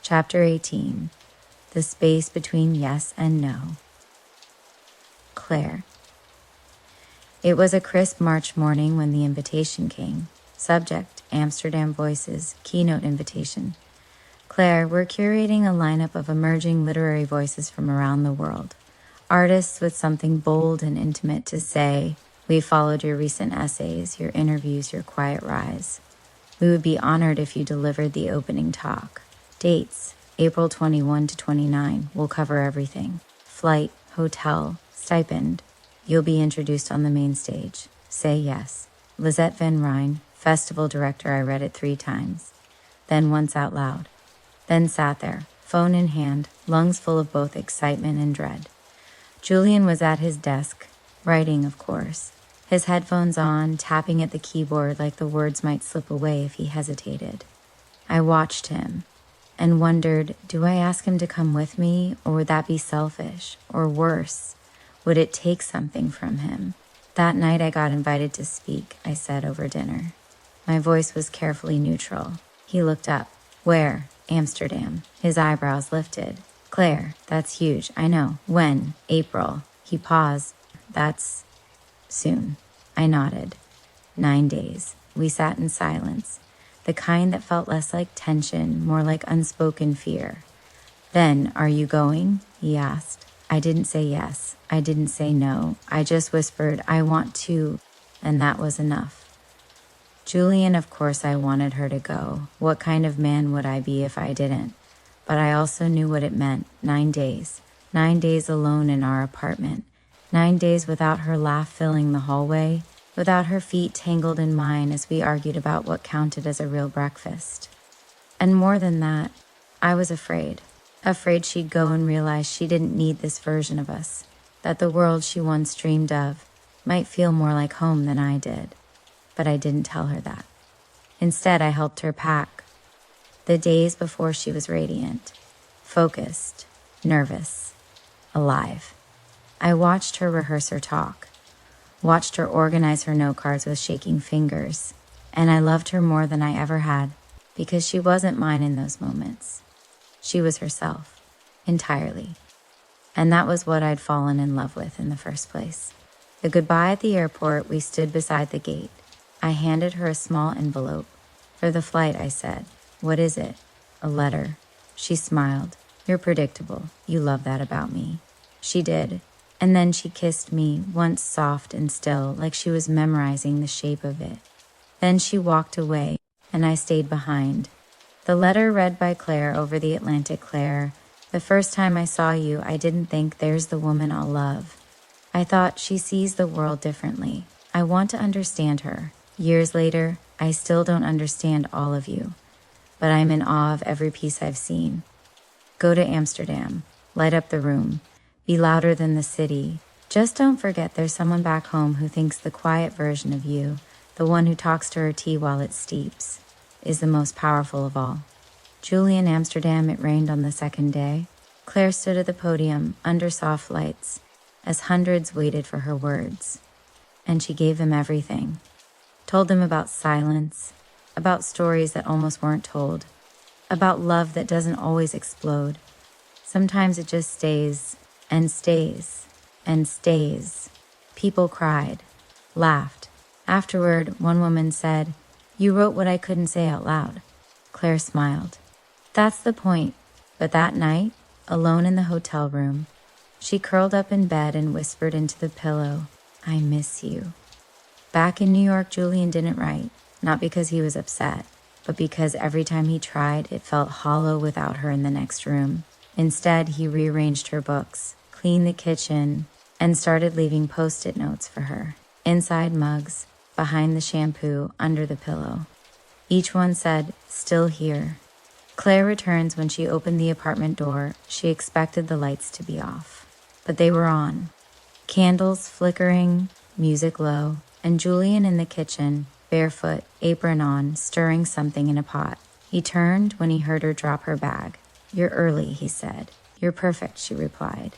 Chapter 18. The Space Between Yes and No. Claire. It was a crisp March morning when the invitation came. Subject, Amsterdam Voices, keynote invitation. Claire, we're curating a lineup of emerging literary voices from around the world. Artists with something bold and intimate to say. We followed your recent essays, your interviews, your quiet rise. We would be honored if you delivered the opening talk. Dates, April 21 to 29. We'll cover everything. Flight, hotel, stipend. You'll be introduced on the main stage. Say yes. Lisette Van Rijn, festival director. I read it 3 times. Then once out loud. Then sat there, phone in hand, lungs full of both excitement and dread. Julian was at his desk, writing, of course. His headphones on, tapping at the keyboard like the words might slip away if he hesitated. I watched him and wondered, do I ask him to come with me, or would that be selfish? Or worse, would it take something from him? That night I got invited to speak, I said over dinner. My voice was carefully neutral. He looked up. Where? Amsterdam. His eyebrows lifted. Claire, that's huge, I know. When? April. He paused. That's soon. I nodded. 9 days. We sat in silence. The kind that felt less like tension, more like unspoken fear. Then, are you going? He asked. I didn't say yes. I didn't say no. I just whispered, I want to, and that was enough. Julian, of course I wanted her to go. What kind of man would I be if I didn't? But I also knew what it meant. 9 days. 9 days alone in our apartment. 9 days without her laugh filling the hallway, without her feet tangled in mine as we argued about what counted as a real breakfast. And more than that, I was afraid. Afraid she'd go and realize she didn't need this version of us, that the world she once dreamed of might feel more like home than I did. But I didn't tell her that. Instead, I helped her pack. The days before she was radiant, focused, nervous, alive. I watched her rehearse her talk, watched her organize her note cards with shaking fingers, and I loved her more than I ever had because she wasn't mine in those moments. She was herself, entirely. And that was what I'd fallen in love with in the first place. The goodbye at the airport, we stood beside the gate. I handed her a small envelope. For the flight, I said. What is it? A letter. She smiled. You're predictable. You love that about me. She did. And then she kissed me, once soft and still, like she was memorizing the shape of it. Then she walked away, and I stayed behind. The letter read by Claire over the Atlantic. Claire, the first time I saw you, I didn't think there's the woman I'll love. I thought she sees the world differently. I want to understand her. Years later, I still don't understand all of you, but I'm in awe of every piece I've seen. Go to Amsterdam. Light up the room. Be louder than the city. Just don't forget there's someone back home who thinks the quiet version of you, the one who talks to her tea while it steeps, is the most powerful of all. Julian, Amsterdam, it rained on the second day. Claire stood at the podium under soft lights as hundreds waited for her words. And she gave them everything. Told them about silence, about stories that almost weren't told, about love that doesn't always explode. Sometimes it just stays and stays and stays. People cried, laughed. Afterward, one woman said, You wrote what I couldn't say out loud. Claire smiled. That's the point. But that night, alone in the hotel room, she curled up in bed and whispered into the pillow, I miss you. Back in New York, Julian didn't write, not because he was upset, but because every time he tried, it felt hollow without her in the next room. Instead, he rearranged her books, cleaned the kitchen, and started leaving post-it notes for her, inside mugs, behind the shampoo, under the pillow. Each one said, still here. Claire returns when she opened the apartment door. She expected the lights to be off, but they were on. Candles flickering, music low, and Julian in the kitchen, barefoot, apron on, stirring something in a pot. He turned when he heard her drop her bag. You're early, he said. You're perfect, she replied.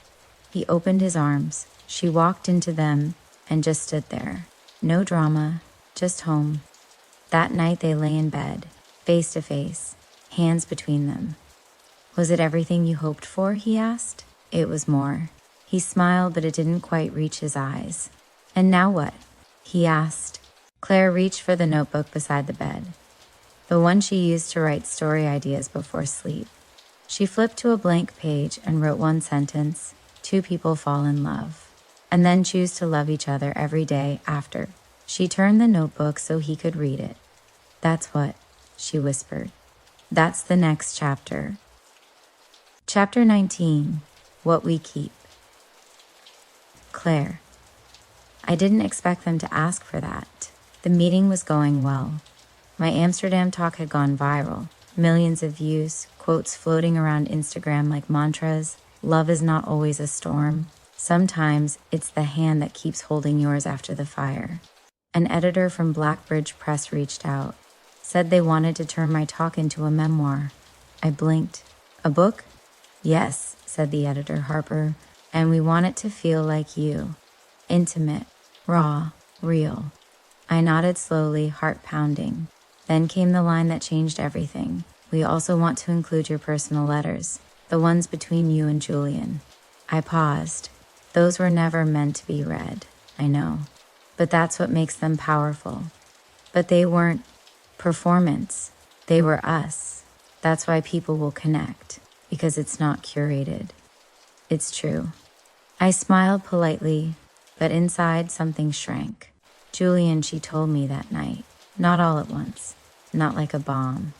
He opened his arms. She walked into them and just stood there. No drama, just home. That night they lay in bed, face to face, hands between them. Was it everything you hoped for? He asked. It was more. He smiled, but it didn't quite reach his eyes. And now what? He asked. Claire reached for the notebook beside the bed, the one she used to write story ideas before sleep. She flipped to a blank page and wrote one sentence: 2 people fall in love, and then choose to love each other every day after. She turned the notebook so he could read it. That's what, she whispered. That's the next chapter. Chapter 19, What We Keep. Claire. I didn't expect them to ask for that. The meeting was going well. My Amsterdam talk had gone viral. Millions of views, quotes floating around Instagram like mantras. Love is not always a storm. Sometimes it's the hand that keeps holding yours after the fire. An editor from Blackbridge Press reached out, said they wanted to turn my talk into a memoir. I blinked. A book? Yes, said the editor, Harper, and we want it to feel like you. Intimate, raw, real. I nodded slowly, heart pounding. Then came the line that changed everything. We also want to include your personal letters, the ones between you and Julian. I paused. Those were never meant to be read, I know. But that's what makes them powerful. But they weren't performance. They were us. That's why people will connect, because it's not curated. It's true. I smiled politely, but inside something shrank. Julian, she told me that night. Not all at once. Not like a bomb.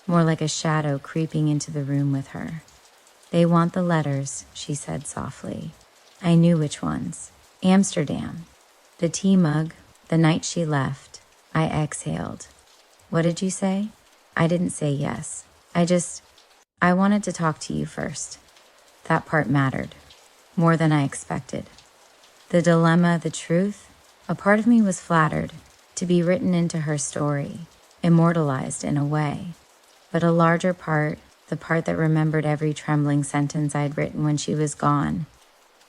More like a shadow creeping into the room with her. They want the letters, she said softly. I knew which ones. Amsterdam. The tea mug. The night she left. I exhaled. What did you say? I didn't say yes. I wanted to talk to you first. That part mattered. More than I expected. The dilemma, the truth. A part of me was flattered to be written into her story, immortalized in a way. But a larger part, the part that remembered every trembling sentence I'd written when she was gone,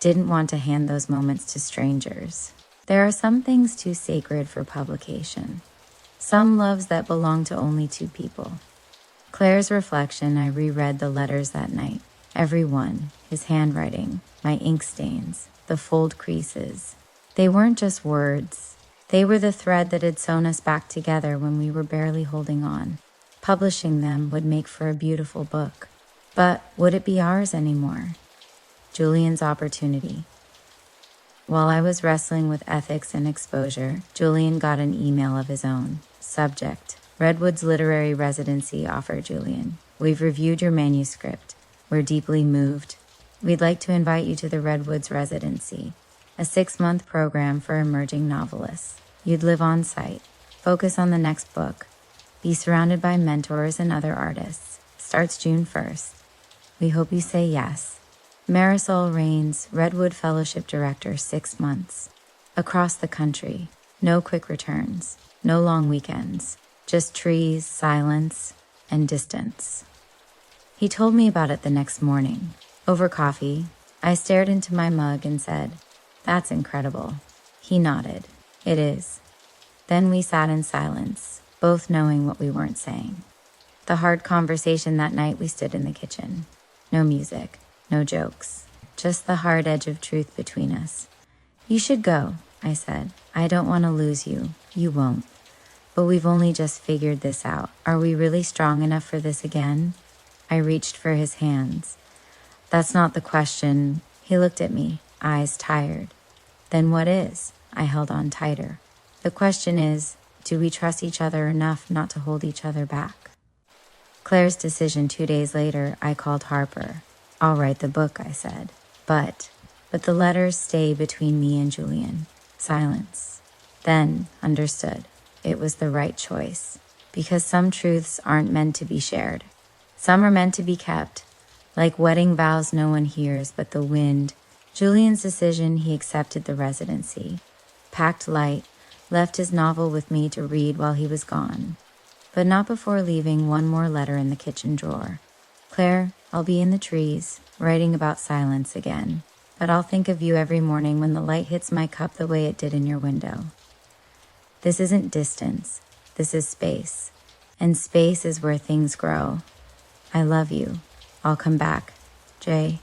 didn't want to hand those moments to strangers. There are some things too sacred for publication. Some loves that belong to only 2 people. Claire's reflection, I reread the letters that night. Every one, his handwriting, my ink stains, the fold creases. They weren't just words. They were the thread that had sewn us back together when we were barely holding on. Publishing them would make for a beautiful book. But would it be ours anymore? Julian's opportunity. While I was wrestling with ethics and exposure, Julian got an email of his own. Subject: Redwood's literary residency offer, Julian. We've reviewed your manuscript. We're deeply moved. We'd like to invite you to the Redwoods residency, a 6-month program for emerging novelists. You'd live on site, focus on the next book, be surrounded by mentors and other artists. Starts June 1st. We hope you say yes. Marisol Rains, Redwood Fellowship Director, 6 months. Across the country. No quick returns. No long weekends. Just trees, silence, and distance. He told me about it the next morning. Over coffee, I stared into my mug and said, "That's incredible." He nodded. "It is." Then we sat in silence, both knowing what we weren't saying. The hard conversation that night, we stood in the kitchen. No music, no jokes, just the hard edge of truth between us. "You should go," I said. "I don't want to lose you. You won't. But we've only just figured this out. Are we really strong enough for this again?" I reached for his hands. "That's not the question." He looked at me, eyes tired. "Then what is?" I held on tighter. "The question is, do we trust each other enough not to hold each other back?" Claire's decision 2 days later, I called Harper. "I'll write the book," I said. But the letters stay between me and Julian. Silence. Then understood. It was the right choice. Because some truths aren't meant to be shared. Some are meant to be kept. Like wedding vows no one hears but the wind. Julian's decision, he accepted the residency. Packed light, left his novel with me to read while he was gone. But not before leaving one more letter in the kitchen drawer. "Claire, I'll be in the trees, writing about silence again. But I'll think of you every morning when the light hits my cup the way it did in your window. This isn't distance. This is space. And space is where things grow. I love you. I'll come back. Jay.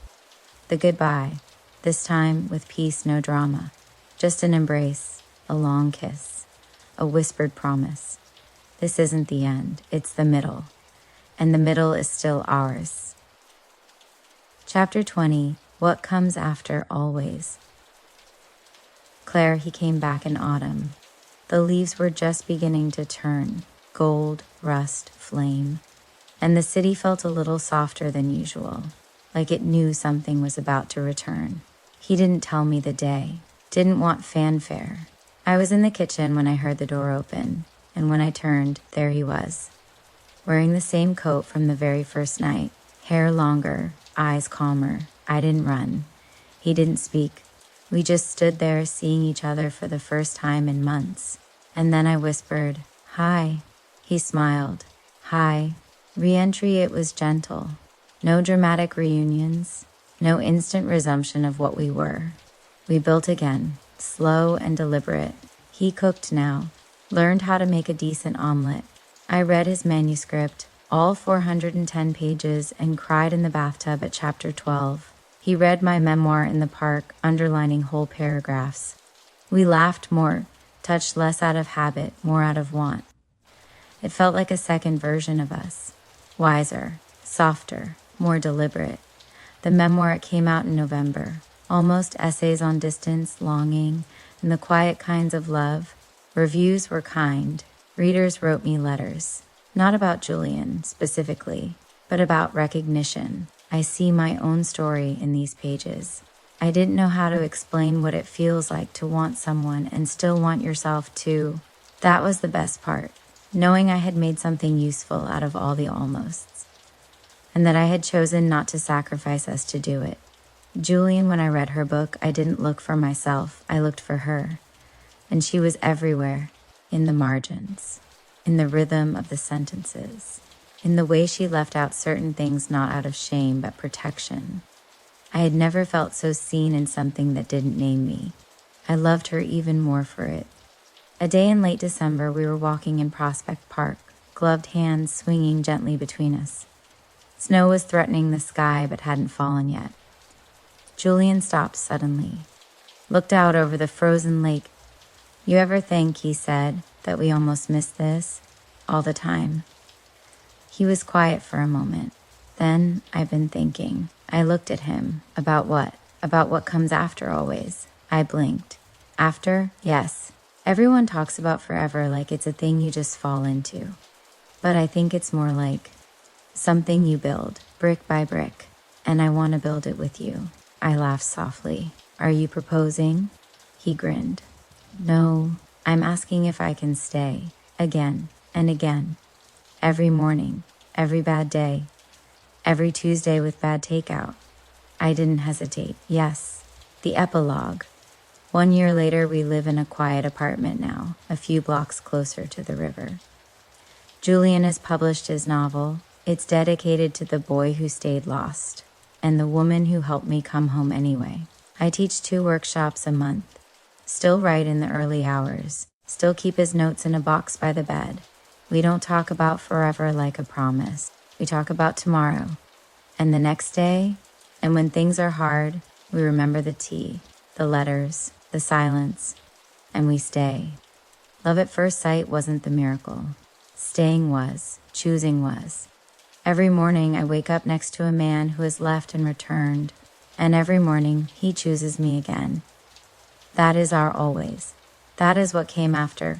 The goodbye. This time with peace, no drama. Just an embrace, a long kiss, a whispered promise. This isn't the end, it's the middle. And the middle is still ours. Chapter 20, What Comes After Always. Claire, he came back in autumn. The leaves were just beginning to turn, gold, rust, flame. And the city felt a little softer than usual, like it knew something was about to return. He didn't tell me the day, didn't want fanfare. I was in the kitchen when I heard the door open, and when I turned, there he was, wearing the same coat from the very first night, hair longer, eyes calmer. I didn't run. He didn't speak. We just stood there seeing each other for the first time in months. And then I whispered, "Hi." He smiled. "Hi." Re-entry, it was gentle. No dramatic reunions. No instant resumption of what we were. We built again, slow and deliberate. He cooked now, learned how to make a decent omelet. I read his manuscript, all 410 pages, and cried in the bathtub at chapter 12. He read my memoir in the park, underlining whole paragraphs. We laughed more, touched less out of habit, more out of want. It felt like a second version of us. Wiser, softer, more deliberate. The memoir, it came out in November. Almost essays on distance, longing, and the quiet kinds of love. Reviews were kind. Readers wrote me letters. Not about Julian, specifically, but about recognition. I see my own story in these pages. I didn't know how to explain what it feels like to want someone and still want yourself too. That was the best part, knowing I had made something useful out of all the almosts, and that I had chosen not to sacrifice us to do it. Julian, when I read her book, I didn't look for myself, I looked for her. And she was everywhere, in the margins, in the rhythm of the sentences, in the way she left out certain things not out of shame but protection. I had never felt so seen in something that didn't name me. I loved her even more for it. A day in late December, we were walking in Prospect Park, gloved hands swinging gently between us. Snow was threatening the sky but hadn't fallen yet. Julian stopped suddenly, looked out over the frozen lake. "You ever think," he said, "that we almost miss this? All the time." He was quiet for a moment. Then, "I've been thinking." I looked at him. "About what?" "About what comes after always." I blinked. "After? Yes. Everyone talks about forever like it's a thing you just fall into. But I think it's more like something you build, brick by brick. And I want to build it with you." I laughed softly. "Are you proposing?" He grinned. "No, I'm asking if I can stay. Again and again. Every morning, every bad day, every Tuesday with bad takeout." I didn't hesitate. "Yes." The epilogue. 1 year later, we live in a quiet apartment now, a few blocks closer to the river. Julian has published his novel. It's dedicated to the boy who stayed lost and the woman who helped me come home anyway. I teach 2 workshops a month. Still write in the early hours. Still keep his notes in a box by the bed. We don't talk about forever like a promise. We talk about tomorrow and the next day. And when things are hard, we remember the tea, the letters, the silence, and we stay. Love at first sight wasn't the miracle. Staying was. Choosing was. Every morning I wake up next to a man who has left and returned, and every morning he chooses me again. That is our always. That is what came after